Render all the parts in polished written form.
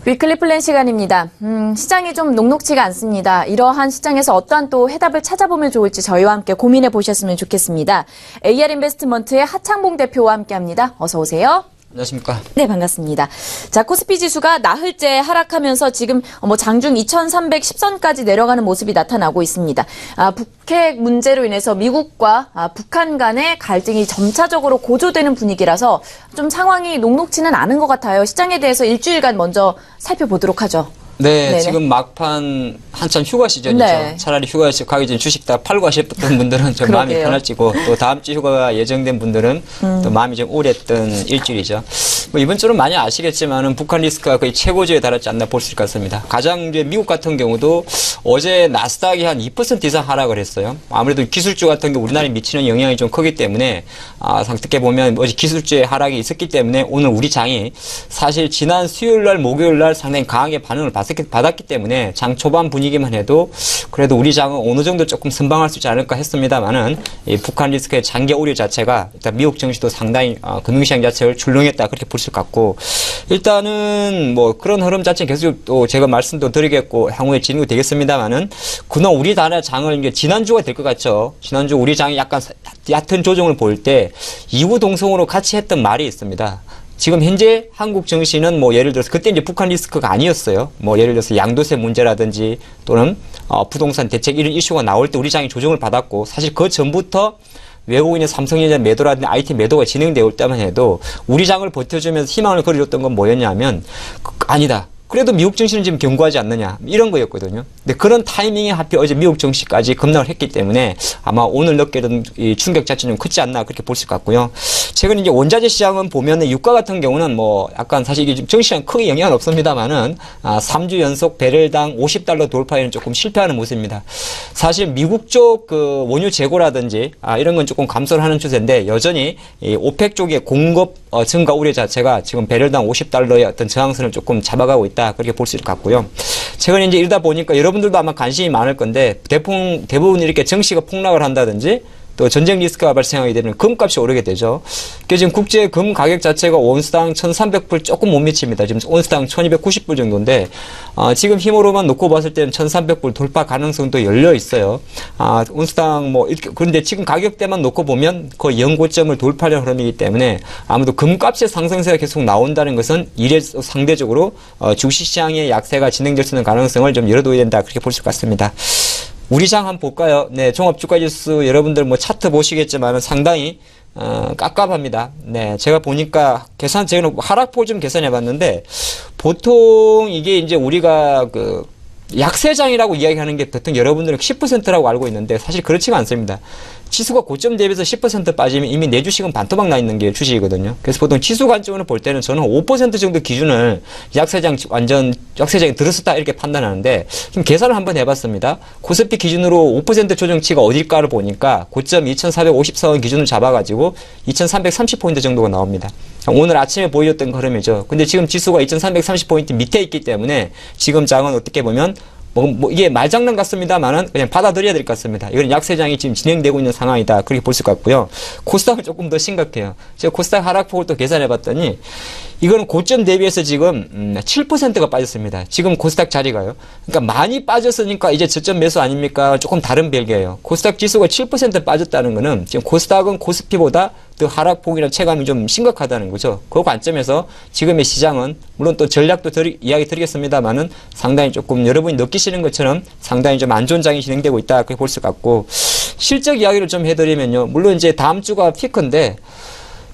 위클리 플랜 시간입니다. 시장이 좀 녹록지가 않습니다. 이러한 시장에서 어떠한 또 해답을 찾아보면 좋을지 저희와 함께 고민해 보셨으면 좋겠습니다. AR 인베스트먼트의 하창봉 대표와 함께합니다. 어서 오세요. 안녕하십니까. 네, 반갑습니다. 자, 코스피 지수가 나흘째 하락하면서 지금 장중 2310선까지 내려가는 모습이 나타나고 있습니다. 북핵 문제로 인해서 미국과 북한 간의 갈등이 점차적으로 고조되는 분위기라서 좀 상황이 녹록지는 않은 것 같아요. 시장에 대해서 일주일간 먼저 살펴보도록 하죠. 네, 네네. 지금 막판 한참 휴가 시즌이죠. 네. 차라리 휴가 가기 전에 주식 다 팔고 하셨던 분들은 좀 마음이 그러게요. 편할지고 또 다음 주 휴가가 예정된 분들은 또 마음이 좀 우울했던 일주일이죠. 뭐 이번 주는 많이 아시겠지만은 북한 리스크가 거의 최고조에 달했지 않나 볼 수 있을 것 같습니다. 가장 이제 미국 같은 경우도 어제 나스닥이 한 2% 이상 하락을 했어요. 아무래도 기술주 같은 경우 우리나라에 미치는 영향이 좀 크기 때문에 상특히 보면 어제 기술주의 하락이 있었기 때문에 오늘 우리 장이 사실 지난 수요일 날 목요일 날 상당히 강하게 반응을 받았기 때문에 장 초반 분위기만 해도 그래도 우리 장은 어느 정도 조금 선방할 수 있지 않을까 했습니다만은 이 북한 리스크의 장기 오류 자체가 일단 미국 증시도 상당히 금융시장 자체를 출렁했다 그렇게 볼 수 있고 일단은 뭐 그런 흐름 자체 계속 또 제가 말씀도 드리겠고 향후에 진행이 되겠습니다만은 그동안 우리나라 장을 이제 지난주가 될 것 같죠. 지난주 우리 장이 약간 얕은 조정을 볼 때 이후 동성으로 같이 했던 말이 있습니다. 지금 현재 한국 증시는 뭐 예를 들어서 그때 이제 북한 리스크가 아니었어요. 뭐 예를 들어서 양도세 문제라든지 또는 부동산 대책 이런 이슈가 나올 때 우리 장이 조정을 받았고 사실 그 전부터 외국인의 삼성전자 매도라든지 IT 매도가 진행되어 올 때만 해도 우리 장을 버텨주면서 희망을 그려줬던 건 뭐였냐면 아니다. 그래도 미국 증시는 지금 견고하지 않느냐 이런 거였거든요. 근데 그런 타이밍에 하필 어제 미국 증시까지 급락을 했기 때문에 아마 오늘 느끼는 이 충격 자체는 좀 크지 않나 그렇게 볼 수 있을 것 같고요. 최근 이제 원자재 시장은 보면은 유가 같은 경우는 뭐 약간 사실 이게 증시랑 크게 영향은 없습니다만은 3주 연속 배럴당 $50 돌파에는 조금 실패하는 모습입니다. 사실 미국 쪽 그 원유 재고라든지 이런 건 조금 감소를 하는 추세인데 여전히 이 오펙 쪽의 공급 증가 우려 자체가 지금 배럴당 $50의 어떤 저항선을 조금 잡아가고 있다. 그렇게 볼 수 있을 것 같고요. 최근에 이제 이러다 보니까 여러분들도 아마 관심이 많을 건데 대부분 이렇게 증시가 폭락을 한다든지 또 전쟁 리스크가 발생하게 되면 금값이 오르게 되죠. 그래서 지금 국제 금 가격 자체가 온스당 1,300불 조금 못 미칩니다. 지금 온스당 1,290불 정도인데 지금 힘으로만 놓고 봤을 때는 1,300불 돌파 가능성도 열려 있어요. 온스당 뭐 이렇게 그런데 지금 가격대만 놓고 보면 거의 연고점을 돌파하는 흐름이기 때문에 아무래도 금값의 상승세가 계속 나온다는 것은 이래 상대적으로 주식시장의 약세가 진행될 수 있는 가능성을 좀 열어둬야 된다 그렇게 볼 수 있을 것 같습니다. 우리 장 한번 볼까요? 네, 종합주가지수 여러분들 뭐 차트 보시겠지만 상당히 깝깝합니다. 네, 제가 보니까 제가 하락폭 좀 계산해봤는데 보통 이게 이제 우리가 그 약세장이라고 이야기하는 게 보통 여러분들은 10%라고 알고 있는데 사실 그렇지가 않습니다. 지수가 고점 대비해서 10% 빠지면 이미 내 주식은 반토막 나 있는 게 주식이거든요. 그래서 보통 지수 관점으로 볼 때는 저는 5% 정도 기준을 약세장 완전 약세장에 들었었다 이렇게 판단하는데 지금 계산을 한번 해봤습니다. 코스피 기준으로 5% 조정치가 어딜까를 보니까 고점 2,454원 기준을 잡아가지고 2,330포인트 정도가 나옵니다. 오늘 아침에 보여줬던 흐름이죠. 근데 지금 지수가 2,330포인트 밑에 있기 때문에 지금 장은 어떻게 보면 뭐 이게 말장난 같습니다만은 그냥 받아들여야 될 것 같습니다. 이건 약세장이 지금 진행되고 있는 상황이다. 그렇게 볼 수 있을 것 같고요. 코스닥은 조금 더 심각해요. 제가 코스닥 하락폭을 또 계산해 봤더니 이거는 고점 대비해서 지금 7%가 빠졌습니다. 지금 코스닥 자리가요. 그러니까 많이 빠졌으니까 이제 저점 매수 아닙니까? 조금 다른 별개예요. 코스닥 지수가 7% 빠졌다는 거는 지금 코스닥은 코스피보다 더 하락폭이나 체감이 좀 심각하다는 거죠. 그 관점에서 지금의 시장은 물론 또 전략도 이야기 드리겠습니다만은 상당히 조금 여러분이 느끼시는 것처럼 상당히 좀 안 좋은 장이 진행되고 있다 그렇게 볼 수 같고 실적 이야기를 좀 해드리면요. 물론 이제 다음 주가 피크인데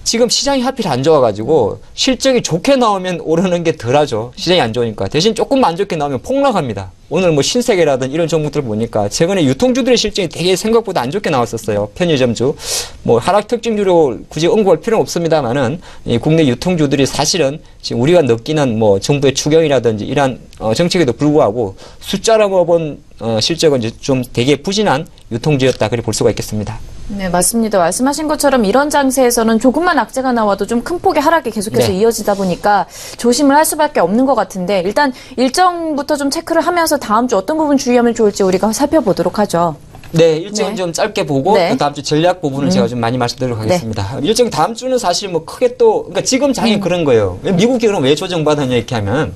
지금 시장이 하필 안 좋아가지고 실적이 좋게 나오면 오르는 게 덜하죠. 시장이 안 좋으니까. 대신 조금 안 좋게 나오면 폭락합니다. 오늘 뭐 신세계라든 이런 종목들 보니까 최근에 유통주들의 실적이 되게 생각보다 안 좋게 나왔었어요. 편의점주. 뭐 하락 특징주로 굳이 언급할 필요는 없습니다만은 이 국내 유통주들이 사실은 지금 우리가 느끼는 뭐 정부의 추경이라든지 이러한 정책에도 불구하고 숫자로 본 실적은 이제 좀 되게 부진한 유통주였다. 그렇게 볼 수가 있겠습니다. 네, 맞습니다. 말씀하신 것처럼 이런 장세에서는 조금만 악재가 나와도 좀 큰 폭의 하락이 계속해서 네. 이어지다 보니까 조심을 할 수밖에 없는 것 같은데 일단 일정부터 좀 체크를 하면서 다음 주 어떤 부분 주의하면 좋을지 우리가 살펴보도록 하죠. 네, 일정 네. 좀 짧게 보고 네. 그 다음 주 전략 부분을 제가 좀 많이 말씀드리도록 하겠습니다. 일정 다음 주는 사실 뭐 크게 또 그러니까 지금 장이 그런 거예요. 미국이 그럼 왜 조정받았냐 이렇게 하면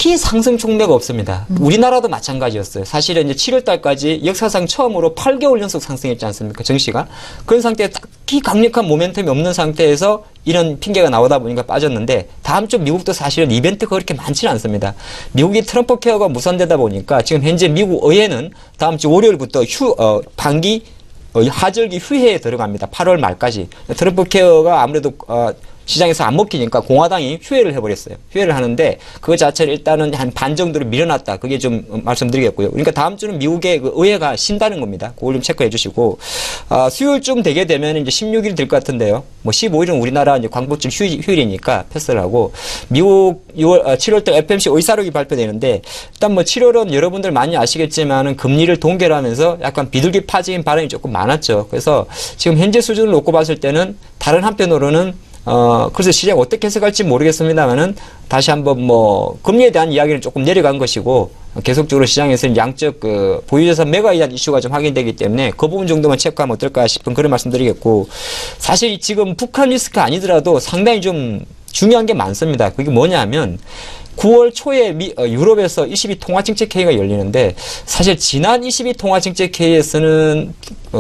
딱히 상승 촉매가 없습니다. 우리나라도 마찬가지였어요. 사실은 이제 7월 달까지 역사상 처음으로 8개월 연속 상승했지 않습니까? 증시가. 그런 상태에 딱히 강력한 모멘텀이 없는 상태에서 이런 핑계가 나오다 보니까 빠졌는데 다음 주 미국도 사실은 이벤트가 그렇게 많지는 않습니다. 미국이 트럼프 케어가 무산되다 보니까 지금 현재 미국 의회는 다음 주 월요일부터 반기 하절기 휴회에 들어갑니다. 8월 말까지. 트럼프 케어가 아무래도 시장에서 안 먹히니까 공화당이 휴회를 해버렸어요. 휴회를 하는데 그 자체를 일단은 한 반 정도로 밀어놨다. 그게 좀 말씀드리겠고요. 그러니까 다음 주는 미국의 그 의회가 쉰다는 겁니다. 그걸 좀 체크해 주시고 수요일쯤 되게 되면 이제 16일 될 것 같은데요. 뭐 15일은 우리나라 이제 광복절 휴일이니까 패스를 하고 미국 7월달 FOMC 의사록이 발표되는데 일단 뭐 7월은 여러분들 많이 아시겠지만은 금리를 동결하면서 약간 비둘기 파지인 발언이 조금 많았죠. 그래서 지금 현재 수준을 놓고 봤을 때는 다른 한편으로는 그래서 시장 어떻게 해석할지 모르겠습니다만은 다시 한번 뭐 금리에 대한 이야기는 조금 내려간 것이고 계속적으로 시장에서는 양적 보유자산 매각에 대한 이슈가 좀 확인되기 때문에 그 부분 정도만 체크하면 어떨까 싶은 그런 말씀드리겠고 사실 지금 북한 리스크 아니더라도 상당히 좀 중요한 게 많습니다. 그게 뭐냐면 9월 초에 유럽에서 22 통화정책회의가 열리는데 사실 지난 22 통화정책회의에서는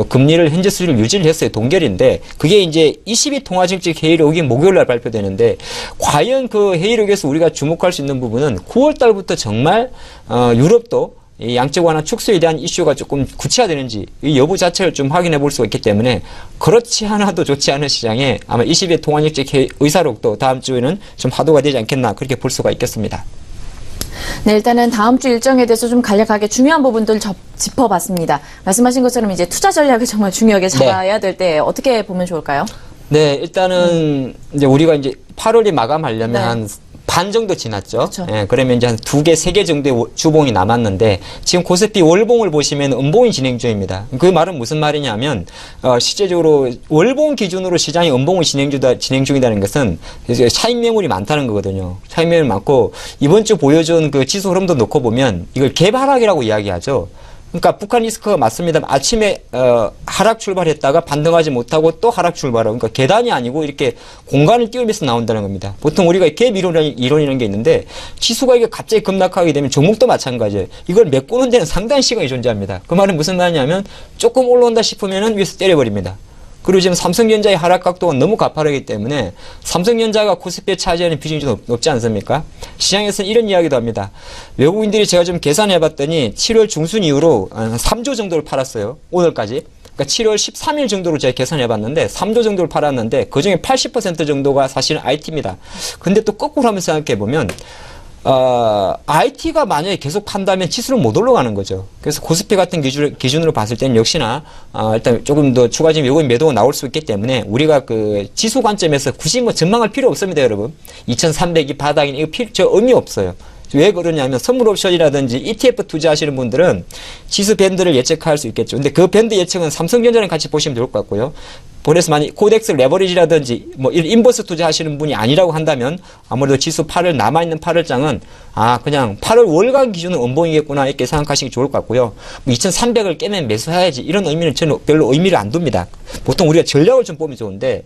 금리를 현재 수준을 유지를 했어요. 동결인데 그게 이제 22 통화정책회의록이 목요일날 발표되는데 과연 그 회의록에서 우리가 주목할 수 있는 부분은 9월 달부터 정말 유럽도 이 양적 완화 축소에 대한 이슈가 조금 구체화되는지 이 여부 자체를 좀 확인해 볼 수가 있기 때문에 그렇지 않아도 좋지 않은 시장에 아마 22회 통화정책 의사록도 다음 주에는 좀 화두가 되지 않겠나 그렇게 볼 수가 있겠습니다. 네, 일단은 다음 주 일정에 대해서 좀 간략하게 중요한 부분들 짚어봤습니다. 말씀하신 것처럼 이제 투자 전략을 정말 중요하게 잡아야 될 때 어떻게 보면 좋을까요? 네, 일단은 이제 우리가 이제 8월이 마감하려면 네. 한 반 정도 지났죠. 그렇죠. 예, 그러면 이제 한 2개, 3개 정도의 주봉이 남았는데 지금 코스피 월봉을 보시면 음봉이 진행 중입니다. 그 말은 무슨 말이냐면 실제적으로 월봉 기준으로 시장이 음봉을 진행 중이라는 것은 이제 차익 매물이 많다는 거거든요. 차익 매물이 많고 이번 주 보여준 그 지수 흐름도 놓고 보면 이걸 개발하기라고 이야기하죠. 그러니까 북한 리스크가 맞습니다. 아침에 하락 출발했다가 반등하지 못하고 또 하락 출발하고 그러니까 계단이 아니고 이렇게 공간을 띄우면서 나온다는 겁니다. 보통 우리가 갭 이론이라는 게 있는데 지수가 이게 갑자기 급락하게 되면 종목도 마찬가지예요. 이걸 메꾸는 데는 상당한 시간이 존재합니다. 그 말은 무슨 말이냐면 조금 올라온다 싶으면은 위에서 때려버립니다. 그리고 지금 삼성전자의 하락 각도가 너무 가파르기 때문에 삼성전자가 코스피에 차지하는 비중이 좀 높지 않습니까? 시장에서는 이런 이야기도 합니다. 외국인들이 제가 좀 계산해 봤더니 7월 중순 이후로 3조 정도를 팔았어요. 오늘까지. 그러니까 7월 13일 정도로 제가 계산해 봤는데 3조 정도를 팔았는데 그중에 80% 정도가 사실은 IT입니다. 근데 또 거꾸로 한번 생각해 보면 IT가 만약에 계속 판다면 지수는 못 올라가는 거죠. 그래서 코스피 같은 기준으로 봤을 때는 역시나, 일단 조금 더 추가적인 요금 매도가 나올 수 있기 때문에 우리가 그 지수 관점에서 굳이 뭐 전망할 필요 없습니다, 여러분. 2300이 바닥이니 이거 의미 없어요. 왜 그러냐면 선물 옵션이라든지 ETF 투자하시는 분들은 지수 밴드를 예측할 수 있겠죠. 근데 그 밴드 예측은 삼성전자랑 같이 보시면 좋을 것 같고요. 그래서 만약 코덱스 레버리지라든지 뭐 이런 인버스 투자하시는 분이 아니라고 한다면 아무래도 지수 8월 남아있는 8월장은 그냥 8월 월간 기준은 음봉이겠구나 이렇게 생각하시기 좋을 것 같고요. 뭐 2300을 깨면 매수해야지 이런 의미는 저는 별로 의미를 안 둡니다. 보통 우리가 전략을 좀 보면 좋은데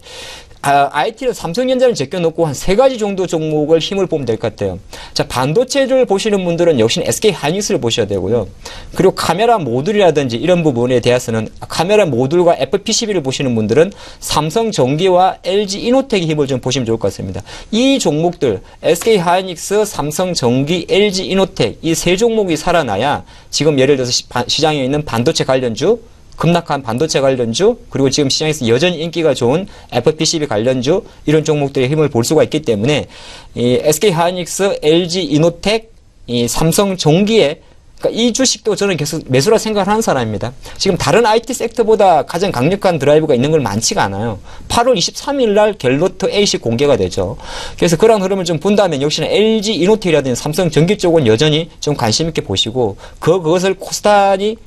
IT는 삼성전자를 제껴놓고 한 3가지 정도 종목을 힘을 보면 될 것 같아요. 자, 반도체를 보시는 분들은 역시 SK 하이닉스를 보셔야 되고요. 그리고 카메라 모듈이라든지 이런 부분에 대해서는 카메라 모듈과 FPCB를 보시는 분들은 삼성전기와 LG 이노텍의 힘을 좀 보시면 좋을 것 같습니다. 이 종목들 SK 하이닉스, 삼성전기, LG 이노텍 이 세 종목이 살아나야 지금 예를 들어서 시장에 있는 반도체 관련주 급락한 반도체 관련주 그리고 지금 시장에서 여전히 인기가 좋은 FPCB 관련주 이런 종목들의 힘을 볼 수가 있기 때문에 이 SK 하이닉스, LG 이노텍, 이 삼성전기에 그러니까 이 주식도 저는 계속 매수라 생각을 하는 사람입니다. 지금 다른 IT 섹터보다 가장 강력한 드라이브가 있는 걸 많지가 않아요. 8월 23일 날 갤로트 A10 공개가 되죠. 그래서 그런 흐름을 좀 본다면 역시나 LG 이노텍이라든지 삼성전기 쪽은 여전히 좀 관심 있게 보시고 그것을 고스란히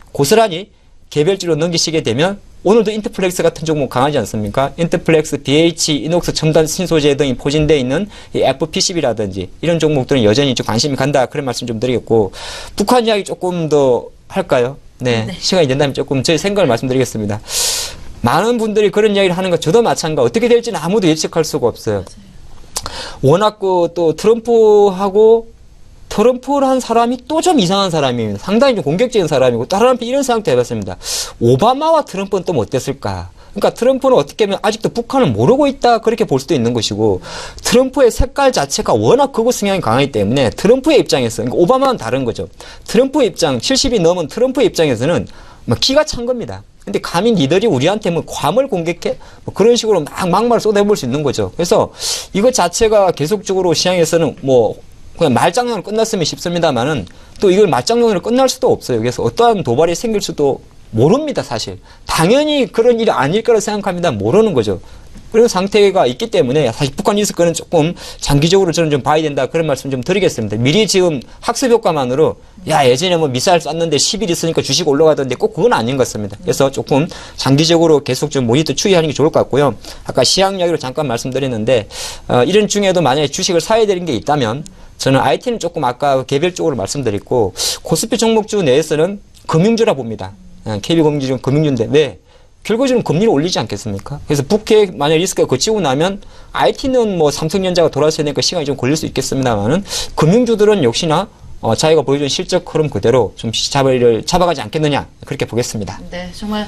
개별주로 넘기시게 되면 오늘도 인터플렉스 같은 종목 강하지 않습니까? 인터플렉스, BH, 이녹스, 첨단 신소재 등이 포진되어 있는 이 FPCB라든지 이런 종목들은 여전히 좀 관심이 간다. 그런 말씀 좀 드리겠고 북한 이야기 조금 더 할까요? 네. 시간이 된다면 조금 저희 생각을 말씀드리겠습니다. 많은 분들이 그런 이야기를 하는 것 저도 마찬가지 어떻게 될지는 아무도 예측할 수가 없어요. 워낙 또 트럼프하고 트럼프라는 사람이 또 좀 이상한 사람입니다. 상당히 좀 공격적인 사람이고 다른 한편 이런 생각도 해봤습니다. 오바마와 트럼프는 또 어땠을까? 그러니까 트럼프는 어떻게 보면 아직도 북한을 모르고 있다 그렇게 볼 수도 있는 것이고 트럼프의 색깔 자체가 워낙 극우 성향이 강하기 때문에 트럼프의 입장에서 그러니까 오바마는 다른 거죠. 트럼프의 입장 70이 넘은 트럼프의 입장에서는 뭐 기가 찬 겁니다. 근데 감히 니들이 우리한테 뭐 괌을 공격해? 뭐 그런 식으로 막말을 쏟아볼 수 있는 거죠. 그래서 이것 자체가 계속적으로 시장에서는 뭐 그냥 말장난으로 끝났으면 싶습니다만은 또 이걸 말장난으로 끝날 수도 없어요. 그래서 어떠한 도발이 생길 수도 모릅니다, 사실. 당연히 그런 일이 아닐 거라 생각합니다. 모르는 거죠. 그런 상태가 있기 때문에 사실 북한 리스크는 조금 장기적으로 저는 좀 봐야 된다 그런 말씀 좀 드리겠습니다. 미리 지금 학습 효과만으로 야 예전에 뭐 미사일 쐈는데 10일 있으니까 주식 올라가던데 꼭 그건 아닌 것 같습니다. 그래서 조금 장기적으로 계속 좀 모니터 추이하는 게 좋을 것 같고요. 아까 시황 이야기로 잠깐 말씀드렸는데 이런 중에도 만약에 주식을 사야 되는 게 있다면 저는 IT는 조금 아까 개별적으로 말씀드렸고 코스피 종목주 내에서는 금융주라 봅니다. KB금융주 금융주인데 왜? 결과적으로 금리를 올리지 않겠습니까? 그래서 북핵 만약 리스크가 거치고 나면 IT는 뭐 삼성전자가 돌아서야 되니까 시간이 좀 걸릴 수 있겠습니다만은 금융주들은 역시나 자기가 보여준 실적 흐름 그대로 좀 자리를 잡아가지 않겠느냐 그렇게 보겠습니다. 네, 정말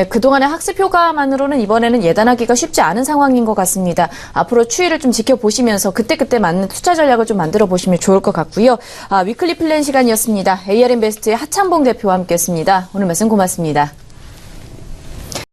그동안의 학습 효과만으로는 이번에는 예단하기가 쉽지 않은 상황인 것 같습니다. 앞으로 추이를 좀 지켜보시면서 그때그때 맞는 투자 전략을 좀 만들어 보시면 좋을 것 같고요. 위클리 플랜 시간이었습니다. AR인베스트의 하창봉 대표와 함께했습니다. 오늘 말씀 고맙습니다.